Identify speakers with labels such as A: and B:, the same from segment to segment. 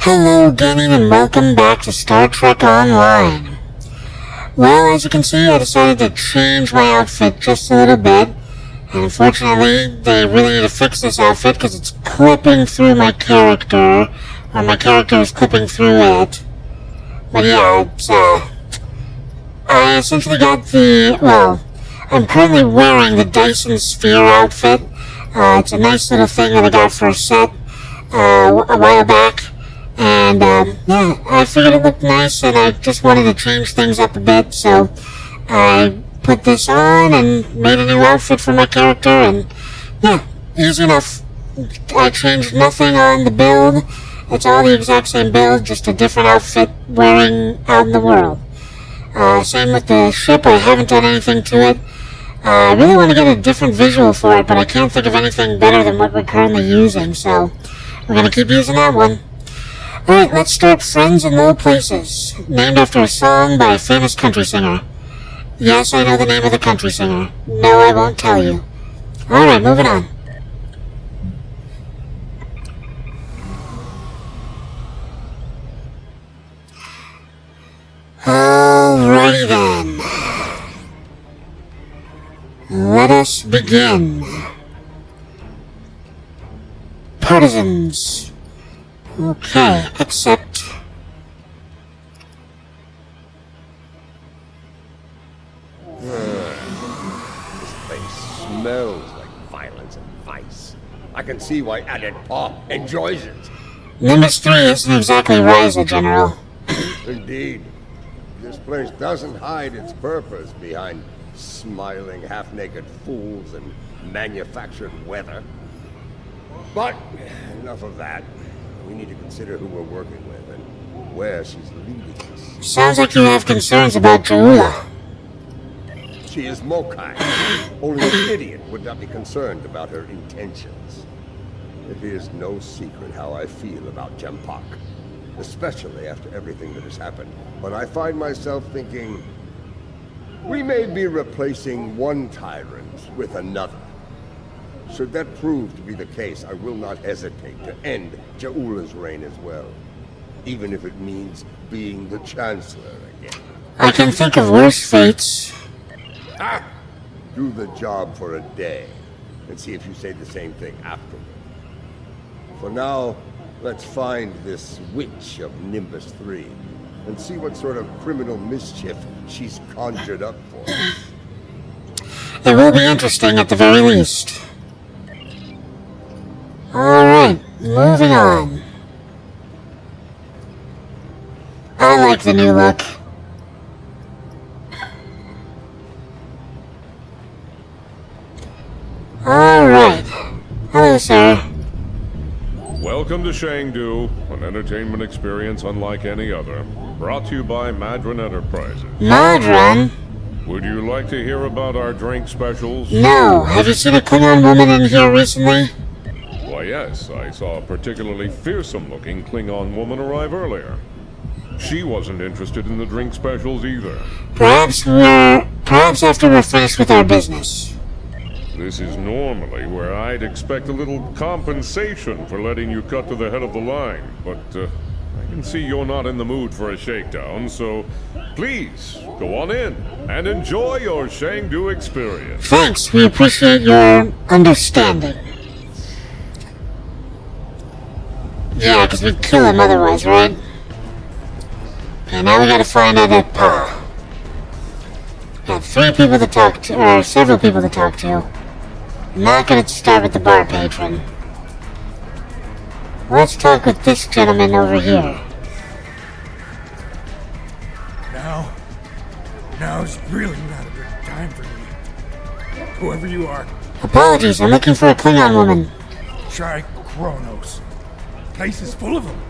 A: Hello gaming and welcome back to Star Trek Online. Well, as you can see, I decided to change my outfit just a little bit. And unfortunately, they really need to fix this outfit because it's clipping through my character. Or my character is clipping through it. But yeah, I essentially got I'm currently wearing the Dyson Sphere outfit. It's a nice little thing that I got for a set a while back. And, I figured it looked nice, and I just wanted to change things up a bit, so I put this on and made a new outfit for my character, and, yeah, easy enough. I changed nothing on the build. It's all the exact same build, just a different outfit wearing out in the world. Same with the ship. I haven't done anything to it. I really want to get a different visual for it, but I can't think of anything better than what we're currently using, so we're going to keep using that one. Alright, let's start Friends in Low Places, named after a song by a famous country singer. Yes, I know the name of the country singer. No, I won't tell you. Alright, moving on. Alrighty then. Let us begin. Partisans. Okay, except...
B: This place smells like violence and vice. I can see why Added Paw enjoys it.
A: Nimbus 3 isn't exactly Ryza, General.
B: Indeed. This place doesn't hide its purpose behind smiling, half-naked fools and manufactured weather. But, enough of that. We need to consider who we're working with and where she's leading us.
A: Sounds like you have concerns about Jaula.
B: She is Mokai. Only an idiot would not be concerned about her intentions. It is no secret how I feel about Jempak, especially after everything that has happened. But I find myself thinking, we may be replacing one tyrant with another. Should that prove to be the case, I will not hesitate to end Jaula's reign as well. Even if it means being the Chancellor again.
A: I can think of worse fates.
B: Ah! Do the job for a day, and see if you say the same thing afterward. For now, let's find this witch of Nimbus 3, and see what sort of criminal mischief she's conjured up for.
A: It will be interesting at the very least. Alright, moving on. I like the new look. Alright. Hello, sir.
C: Welcome to Shangdu, an entertainment experience unlike any other. Brought to you by Madran Enterprises.
A: Madran?
C: Would you like to hear about our drink specials?
A: No. Have you seen a Klingon woman in here recently?
C: Why, yes, I saw a particularly fearsome-looking Klingon woman arrive earlier. She wasn't interested in the drink specials either.
A: Perhaps after we're finished with our business.
C: This is normally where I'd expect a little compensation for letting you cut to the head of the line, but I can see you're not in the mood for a shakedown, so please, go on in and enjoy your Shangdu experience.
A: Thanks, we appreciate your understanding. Yeah, because we'd kill him otherwise, right? Okay, now we gotta find Added Paw. Got several people to talk to. I'm not gonna start with the bar patron. Let's talk with this gentleman over here.
D: Now's really not a good time for me. Whoever you are.
A: Apologies, I'm looking for a Klingon woman.
D: Try Kronos. Place is full of them.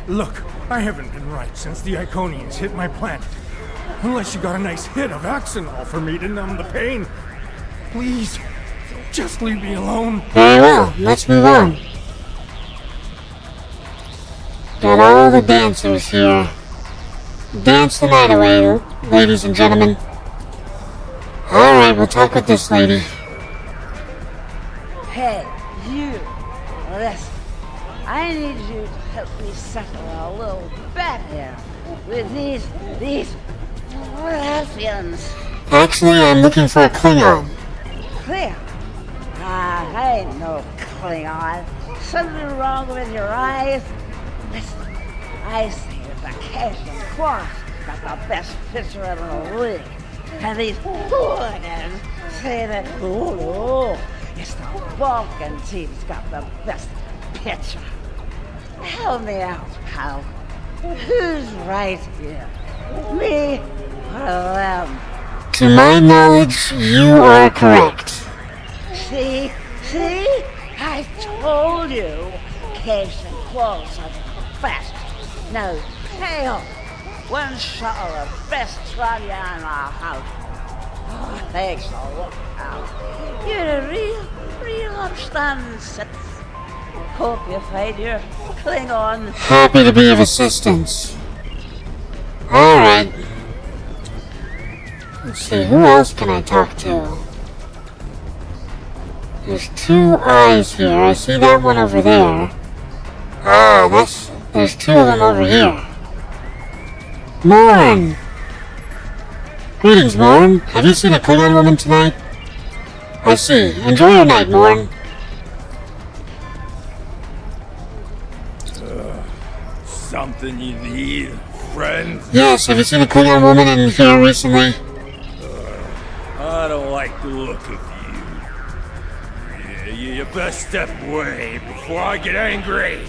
D: Look, I haven't been right since the Iconians hit my planet. Unless you got a nice hit of Axonol for me to numb the pain. Please, just leave me alone.
A: Very well, let's move on. Got all the dancers here. Dance the night away, ladies and gentlemen. Alright, we'll talk with this lady.
E: Hey, you. Listen, I need you to help me settle a little bet here with these ruffians.
A: Actually, I'm looking for a Klingon.
E: Clear. I ain't no Klingon. Something wrong with your eyes? Listen, I say that the Cash and Cross got the best pitcher in the league. And these hooligans say that, oh no, it's the Vulcan team's got the best pitcher. Help me out, pal. Who's right here? Me or them?
A: To my knowledge, you are correct.
E: See? I told you. Cash and clothes are the best. Now, pay up. One shot of the best trivia in our house. Oh, thanks a look out. You're a real upstanding citizen. Hope you find your Klingon.
A: Happy to be of assistance. Alright. Let's see, who else can I talk to? There's two eyes here. I see that one over there. There's two of them over here. Morn! Greetings, Morn. Have you seen a Klingon woman tonight? I see. Enjoy your night, Morn.
D: Something you need, friend?
A: Yes, have you seen a Klingon woman in here recently?
D: I don't like the look of you. You best step away before I get angry.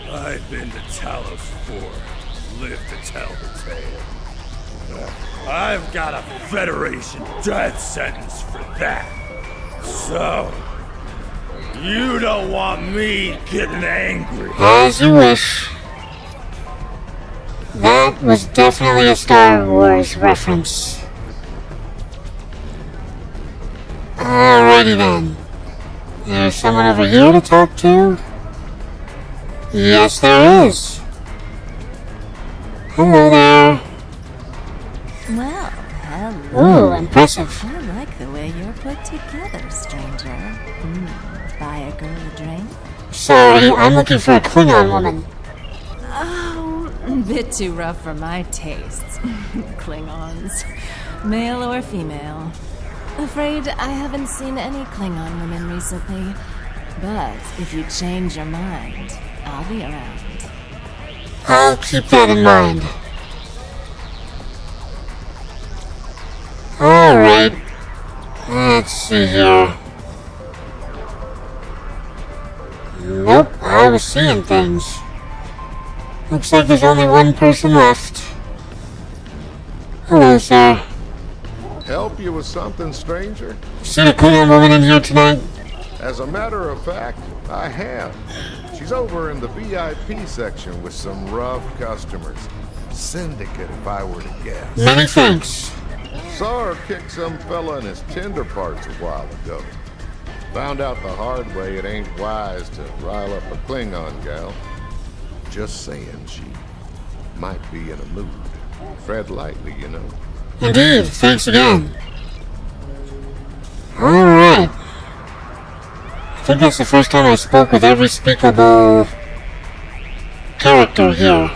D: I've been to Talos before. Lived to tell the tale. I've got a Federation death sentence for that. So, you don't want me getting angry.
A: As you wish. That was definitely a Star Wars reference. Alrighty then. There's someone over here to talk to? Yes, there is. Hello there.
F: Well, hello.
A: Ooh, impressive.
F: I like the way you're put together, stranger. Buy a girl a drink?
A: Sorry, I'm looking for a Klingon woman.
F: Oh, a bit too rough for my tastes. Klingons. Male or female. Afraid I haven't seen any Klingon women recently. But if you change your mind, I'll be around.
A: I'll keep that in mind. Alright. Let's see here. Nope, I was seeing things. Looks like there's only one person left. Hello, sir.
B: Help you with something, stranger?
A: Seen a Klingon woman in here tonight?
B: As a matter of fact, I have. She's over in the VIP section with some rough customers. Syndicate, if I were to guess.
A: Many thanks.
B: Saw her kick some fella in his tender parts a while ago. Found out the hard way it ain't wise to rile up a Klingon gal. Just saying, she might be in a mood. Tread lightly, you know.
A: Indeed, thanks again. Alright. I think that's the first time I spoke with every speakable character here.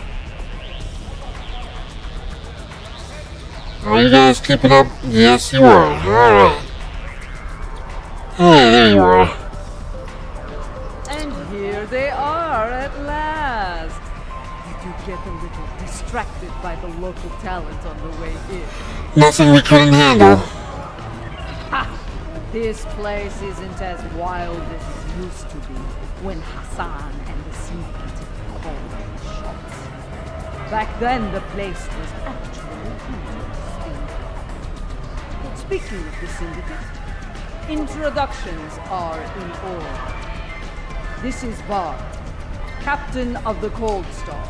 A: Are you guys keeping up? Yes, you are. Alright. Hey, there you are.
G: And here they are at last. Did you get a little distracted by the local talent on the way in?
A: Nothing we couldn't handle.
G: Ha! This place isn't as wild as it used to be when Hassan and the syndicate called the shots. Back then, the place was actually interesting. Speaking of the syndicate, introductions are in order. This is Bard, captain of the Cold Star.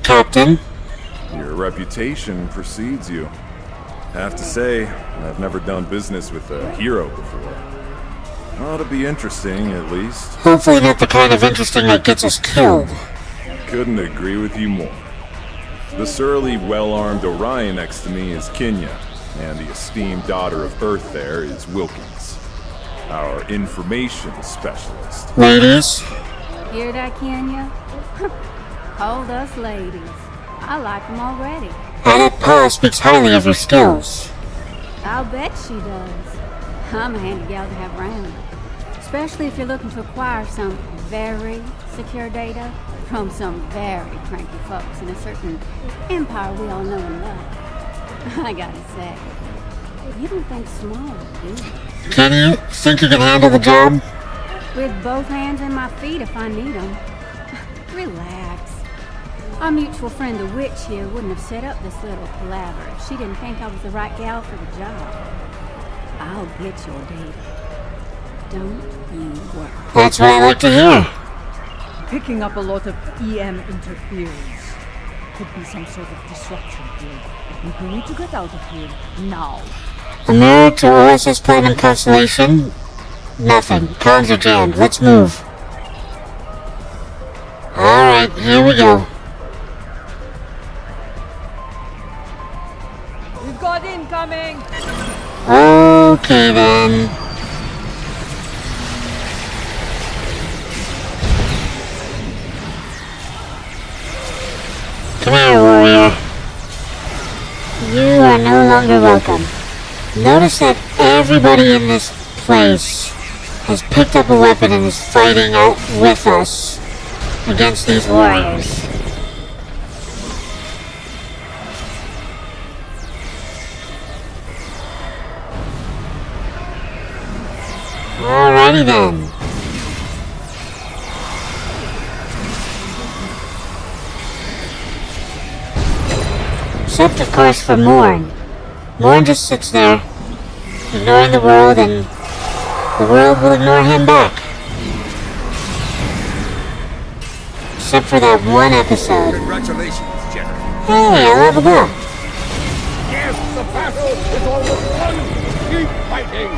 A: Captain?
H: Your reputation precedes you. Have to say, I've never done business with a hero before. Ought to be interesting, at least.
A: Hopefully not the kind of interesting that gets us killed.
H: Couldn't agree with you more. The surly, well-armed Orion next to me is Kenya, and the esteemed daughter of Earth there is Wilkins, our information specialist.
A: Ladies?
I: Hear that, Kenya? Called us ladies. I like them already.
A: Adept Pa speaks highly of your skills.
I: I'll bet she does. I'm a handy gal to have around. Especially if you're looking to acquire some very secure data from some very cranky folks in a certain empire we all know and love. I gotta say, you don't think small, do you?
A: Can you think you can handle the job?
I: With both hands and my feet if I need them. Relax. Our mutual friend the witch here wouldn't have set up this little palaver if she didn't think I was the right gal for the job. I'll get your data. Don't you worry.
A: That's what I like to hear.
G: Picking up a lot of EM interference. Could be some sort of disruption here. We need to get out of here now.
A: A mirror to OSS Platinum Constellation? Nothing. Comms are jammed. Let's move. Alright, here we go.
G: We've got incoming!
A: Okay then. Come here, warrior. You are no longer welcome. Notice that everybody in this place has picked up a weapon and is fighting with us against these warriors. Alrighty then. Except, of course, for Morn. Morn just sits there, ignoring the world, and the world will ignore him back. Except for that one episode.
B: Congratulations, General.
A: Hey, I leveled up.
B: Yes, the battle is almost won. Keep fighting.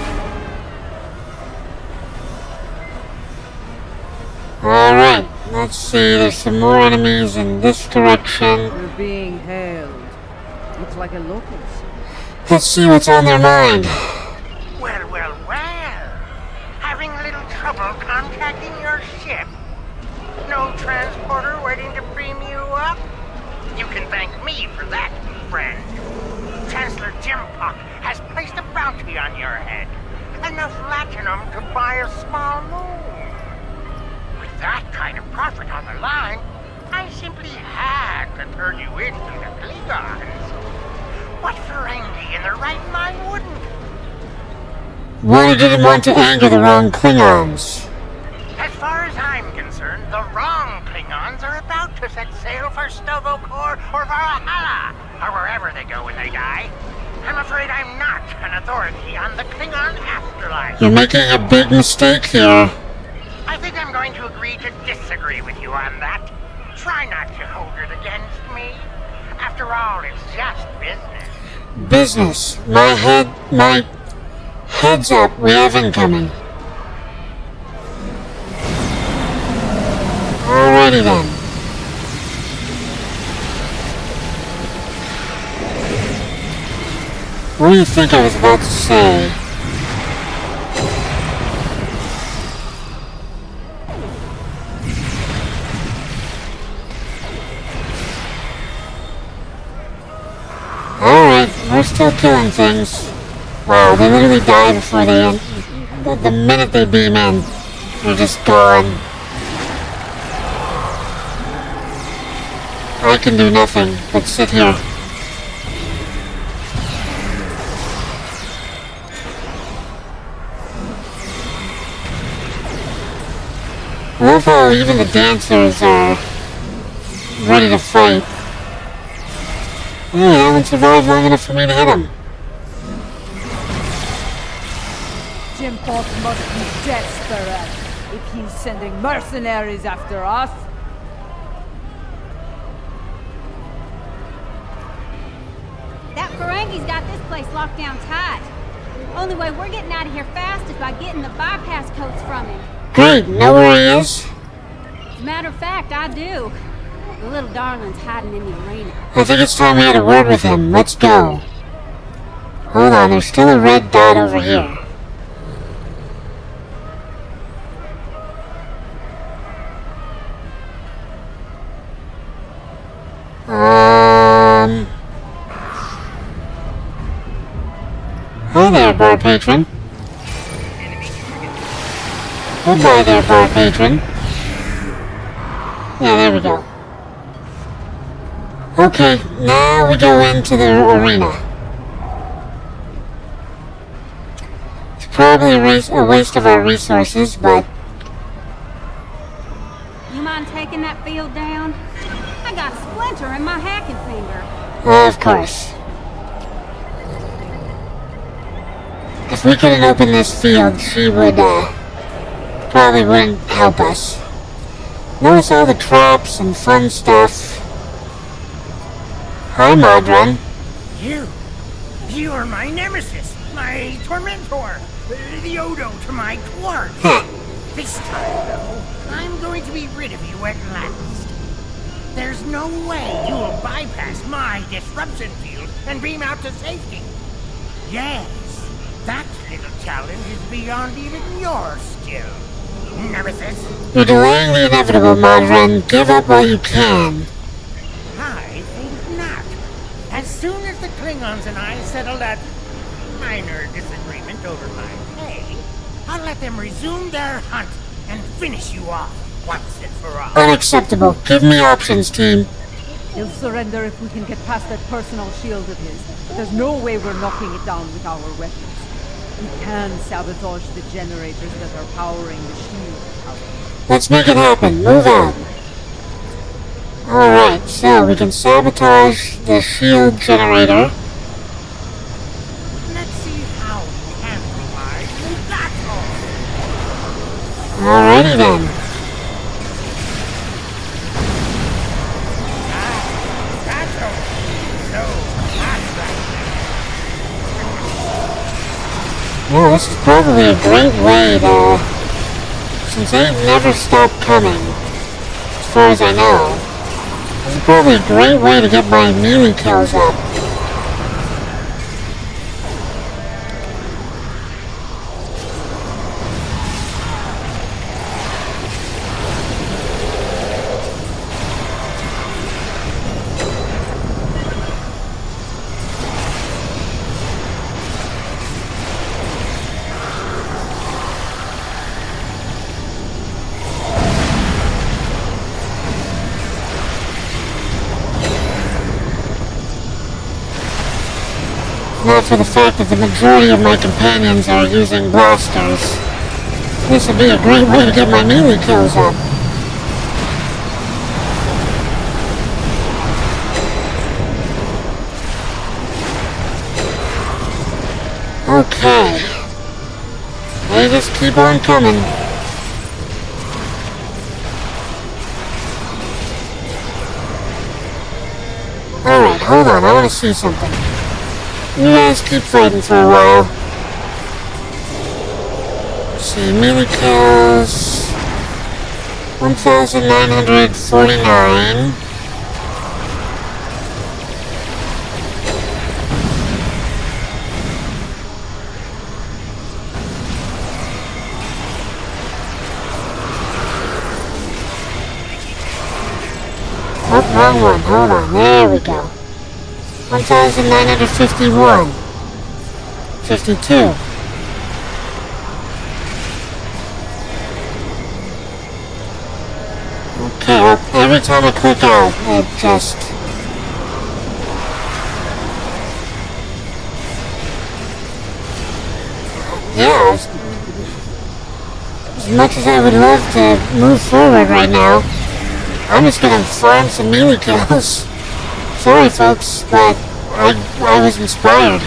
A: Alright, let's see, there's some more enemies in this direction.
G: You're being hailed. Looks like a locust.
A: Let's see what's on their mind.
J: Well, well, well. Having a little trouble contacting your ship. No transporter waiting to beam you up? You can thank me for that, friend. Chancellor Jimpock has placed a bounty on your head. Enough latinum to buy a small moon. With that kind of profit on the line, I simply had to turn you into the Klingons. What Ferengi in their right mind wouldn't?
A: One who didn't want to anger the wrong Klingons.
J: As far as I'm concerned, the wrong Klingons are about to set sail for Stovokor or Valhalla, or wherever they go when they die. I'm afraid I'm not an authority on the Klingon afterlife.
A: You're making a big mistake here.
J: I think I'm going to agree to disagree with you on that. Try not to hold it against me. After all, it's just business.
A: Business. My heads up, we have incoming. Alrighty then. What do you think I was about to say? Alright, we're still killing things. Wow, they literally die before they end. The minute they beam in, they're just gone. I can do nothing but sit here. I love how even the dancers are ready to fight. Hey, I haven't survived long enough for me to hit him.
G: Jimpock must be desperate if he's sending mercenaries after us.
I: That Ferengi's got this place locked down tight. Only way we're getting out of here fast is by getting the bypass codes from him.
A: Great, know where he is?
I: As a matter of fact, I do. The little darling's hiding in the arena.
A: I think it's time we had a word with him. Let's go. Hold on, there's still a red dot over here. bar patron. Goodbye there, bar patron. Yeah, there we go. Okay, now we go into the arena. It's probably a waste of our resources, but...
I: You mind taking that field down? I got a splinter in my hacking finger.
A: Of course. If we couldn't open this field, she would, probably wouldn't help us. Notice all the traps and fun stuff. Hi, Madran.
J: You are my nemesis, my tormentor, the Odo to my Quark. This time, though, I'm going to be rid of you at last. There's no way you will bypass my disruption field and beam out to safety. Yes, that little challenge is beyond even your skill, nemesis.
A: You're delaying the inevitable, Madran. Give up while you can.
J: I think not. As soon as the Klingons and I settle that minor disagreement over my pay, I'll let them resume their hunt and finish you off once and for all.
A: Unacceptable. Give me options, team.
G: He'll surrender if we can get past that personal shield of his. But there's no way we're knocking it down with our weapons. We can sabotage the generators that are powering the shield tower.
A: Let's make it happen. Move out. Alright, so we can sabotage the shield generator.
J: Let's see how we handle my battle.
A: Alrighty then. Yeah, this is probably a great way to... Since they never stop coming, as far as I know, this is probably a great way to get my melee kills up. Not for the fact that the majority of my companions are using blasters. This would be a great way to get my melee kills up. Okay. They just keep on coming. Alright, hold on, I want to see something. You guys keep fighting for a while. Let's see, melee kills... 1,949. Oh, wrong one. Hold on. There we go. 1,951. 52. Okay, well, every time I click out, it just... Yeah, as much as I would love to move forward right now, I'm just gonna farm some melee kills. Sorry folks, but I was inspired.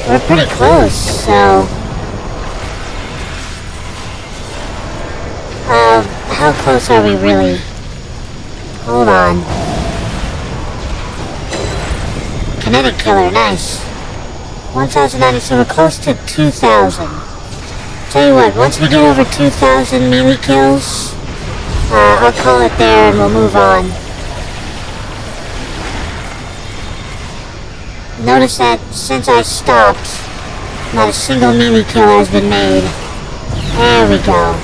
A: We're pretty close, so... how close are we really? Hold on. Kinetic killer, nice. 1,090, so we're close to 2,000. Tell you what, once we get over 2,000 melee kills, I'll call it there and we'll move on. Notice that since I stopped, not a single melee kill has been made. There we go.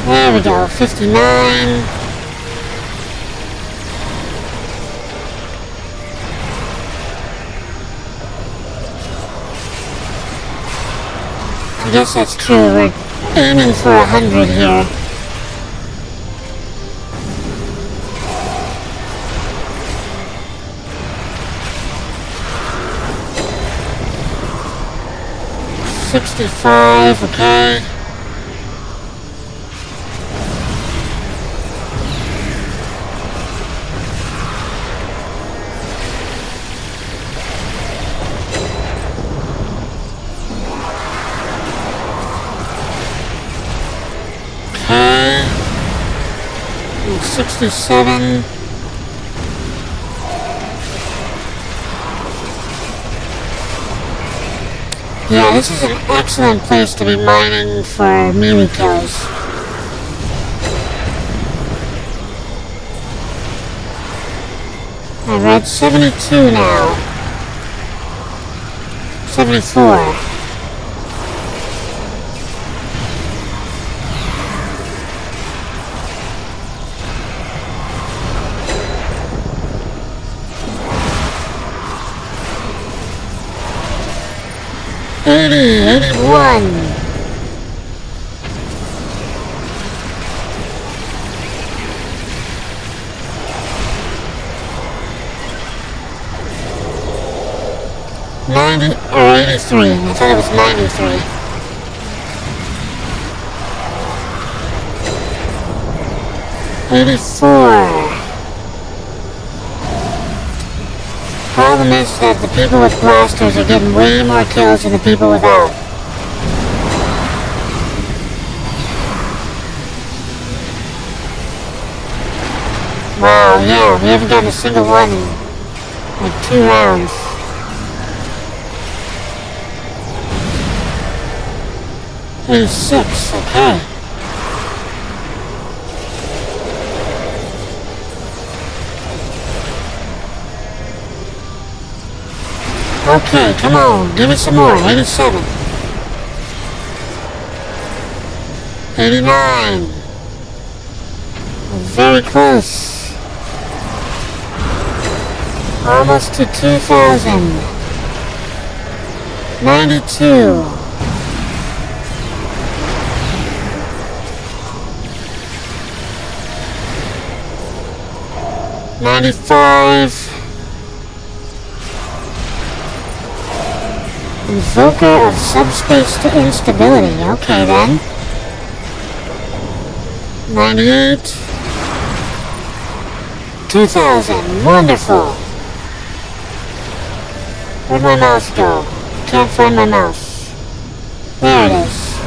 A: There There we go, 59. I guess that's true, we're aiming for 100 here. $65, okay. Okay. And 67. Yeah, this is an excellent place to be mining for melee kills. We're at 72 now. 74. $81. $90 or 83. I thought it was 93. $84. Problem is that the people with blasters are getting way more kills than the people without. Wow, yeah, we haven't gotten a single one in like 2 rounds. $86, okay. Okay, come on, give me some more. 87. 89. Very close. Almost to 2,000. 92. 95. Invoker of subspace to instability. Okay then. 98. 2,000. Wonderful. Where'd my mouse go? Can't find my mouse. There it is.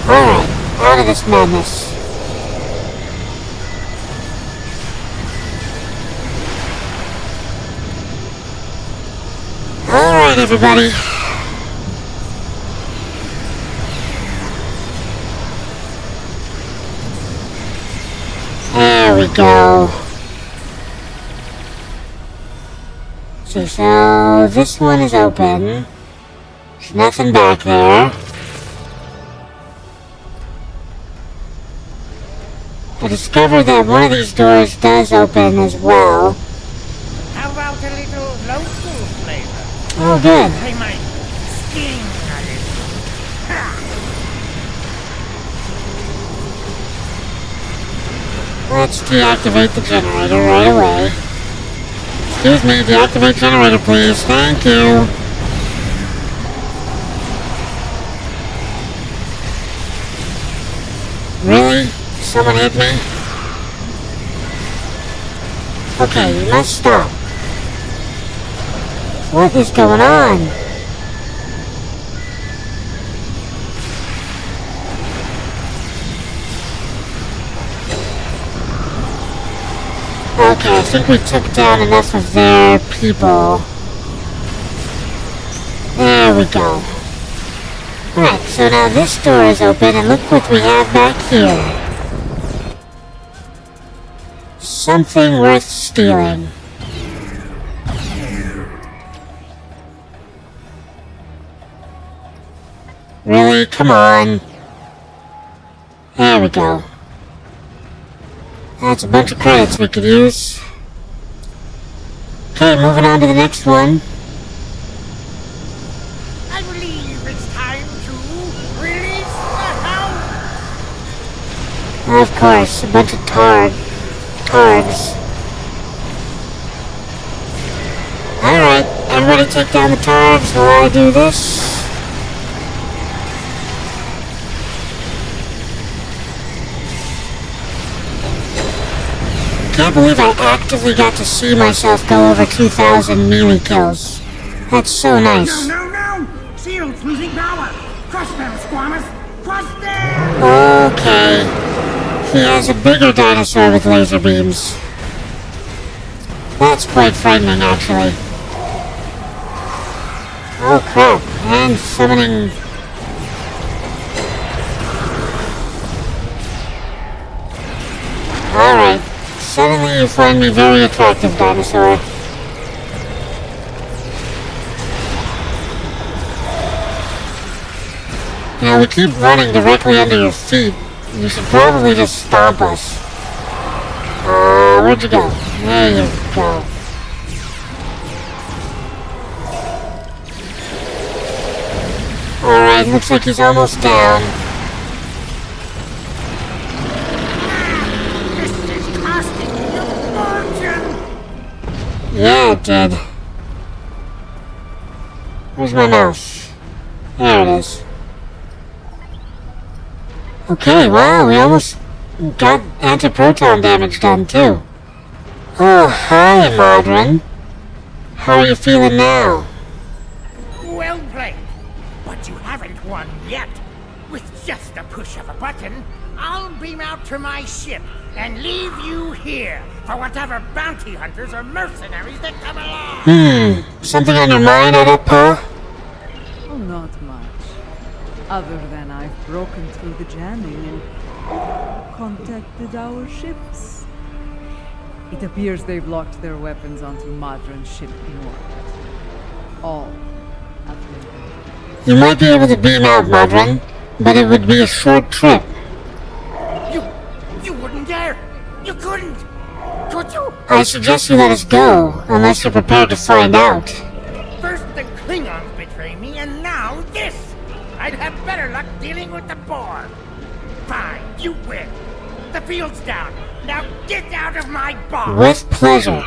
A: Alright, out of this madness. Alright, everybody. There we go. See, so this one is open. There's nothing back there. I discovered that one of these doors does open as well.
J: How about a little local flavor?
A: Oh, good.
J: They might sting a little.
A: Let's deactivate the generator right away. Excuse me, deactivate generator, please. Thank you. Really? Someone hit me? Okay, you must stop. What is going on? Okay, I think we took down enough of their people. There we go. Alright, so now this door is open, and look what we have back here. Something worth stealing. Really? Come on. There There we go. That's a bunch of credits we could use. Okay, moving on to the next one.
J: I believe it's time to release the hound.
A: Of course, a bunch of targs. Alright, everybody take down the targs while I do this. Can't believe I actively got to see myself go over 2,000 melee kills. That's so nice.
J: No! Shield's losing power. Crush them, squamers. Crush them!
A: Okay. He has a bigger dinosaur with laser beams. That's quite frightening, actually. Oh crap, and summoning... Alright, suddenly you find me very attractive, dinosaur. Now we keep running directly under your feet. You should probably just stomp us. Where'd you go? There you go. Alright, looks like he's almost down.
J: This is costing you a fortune.
A: Yeah, it did. Where's my mouse? There it is. Okay, wow, we almost got anti-proton damage done too. Oh, hi, Madran. How are you feeling now?
J: Well played. But you haven't won yet. With just a push of a button, I'll beam out to my ship and leave you here for whatever bounty hunters or mercenaries that come along.
A: Something on your mind, Adapa?
G: Oh, not much. Other than I've broken through the jamming and contacted our ships. It appears they've locked their weapons onto Madran's ship in orbit. All of them.
A: You might be able to beam out, Madran, but it would be a short trip.
J: You wouldn't dare! You couldn't! Could you?
A: I suggest you let us go, unless you're prepared to find out.
J: First the Klingons betray me, and now this! I'd have better luck dealing with the boar. Fine, you win. The field's down. Now get out of my bar!
A: With pleasure.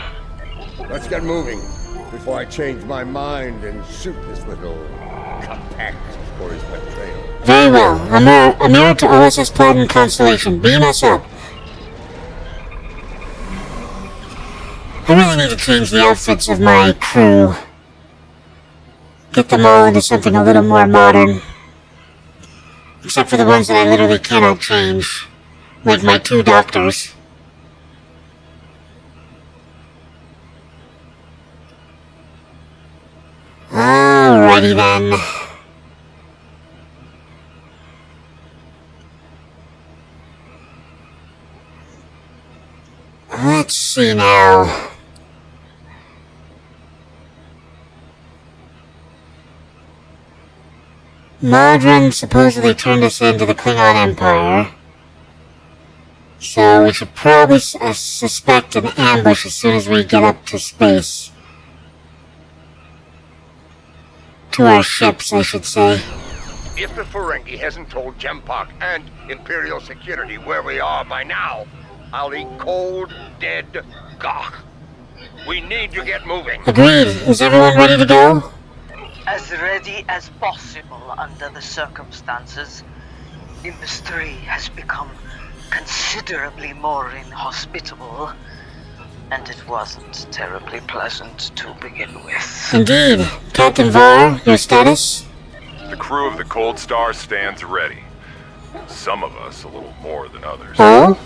B: Let's get moving before I change my mind and shoot this little compact for his betrayal.
A: Very well. A mirror to OSS Platinum Constellation. Beam us up. I really need to change the outfits of my crew. Get them all into something a little more modern. Except for the ones that I literally cannot change. Like my 2 doctors. Alrighty then. Let's see now. Madran supposedly turned us into the Klingon Empire. So we should probably suspect an ambush as soon as we get up to space. To our ships, I should say.
B: If the Ferengi hasn't told Jempak and Imperial Security where we are by now, I'll eat cold, dead gawk. We need to get moving.
A: Agreed. Is everyone ready to go?
K: As ready as possible under the circumstances. Industry has become considerably more inhospitable, and it wasn't terribly pleasant to begin with.
A: Indeed. Captain Var, your status?
H: The crew of the Cold Star stands ready. Some of us a little more than others.
A: Oh?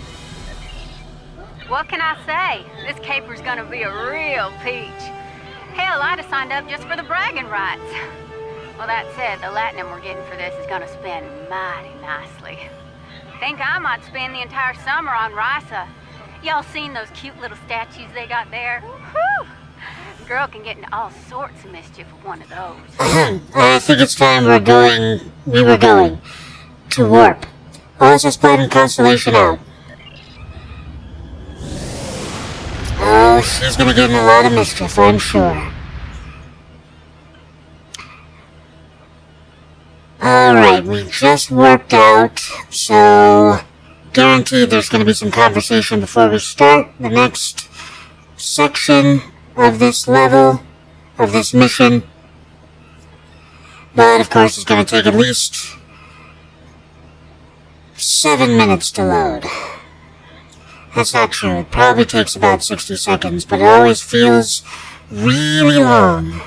I: What can I say? This caper's gonna be a real peach. Hell, I'd have signed up just for the bragging rights. Well, that said, the latinum we're getting for this is gonna spend mighty nicely. Think I might spend the entire summer on Risa. Y'all seen those cute little statues they got there? Whew! Girl can get into all sorts of mischief with one of those.
A: I think it's time we were going to warp. OSS Platinum Constellation out. Oh, she's gonna get in a lot of mischief, I'm sure. Alright, we just worked out, so guaranteed there's gonna be some conversation before we start the next section of this level, of this mission. But of course it's gonna take at least 7 minutes to load. That's not true. It probably takes about 60 seconds, but it always feels really long.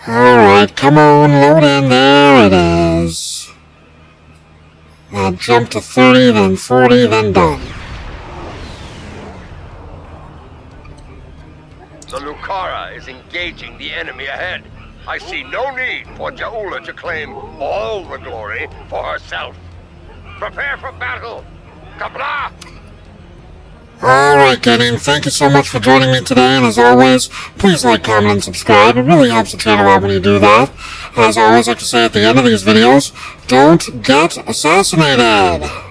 A: Alright, come on, load in. There it is. That jump to 30, then 40, then done.
B: The Lucara is engaging the enemy ahead. I see no need for Jaula to claim all the glory for herself. Prepare for battle! Kabla!
A: Alright, Gideon, thank you so much for joining me today, and as always, please like, comment, and subscribe. It really helps the channel out when you do that. As I always like to say at the end of these videos, don't get assassinated!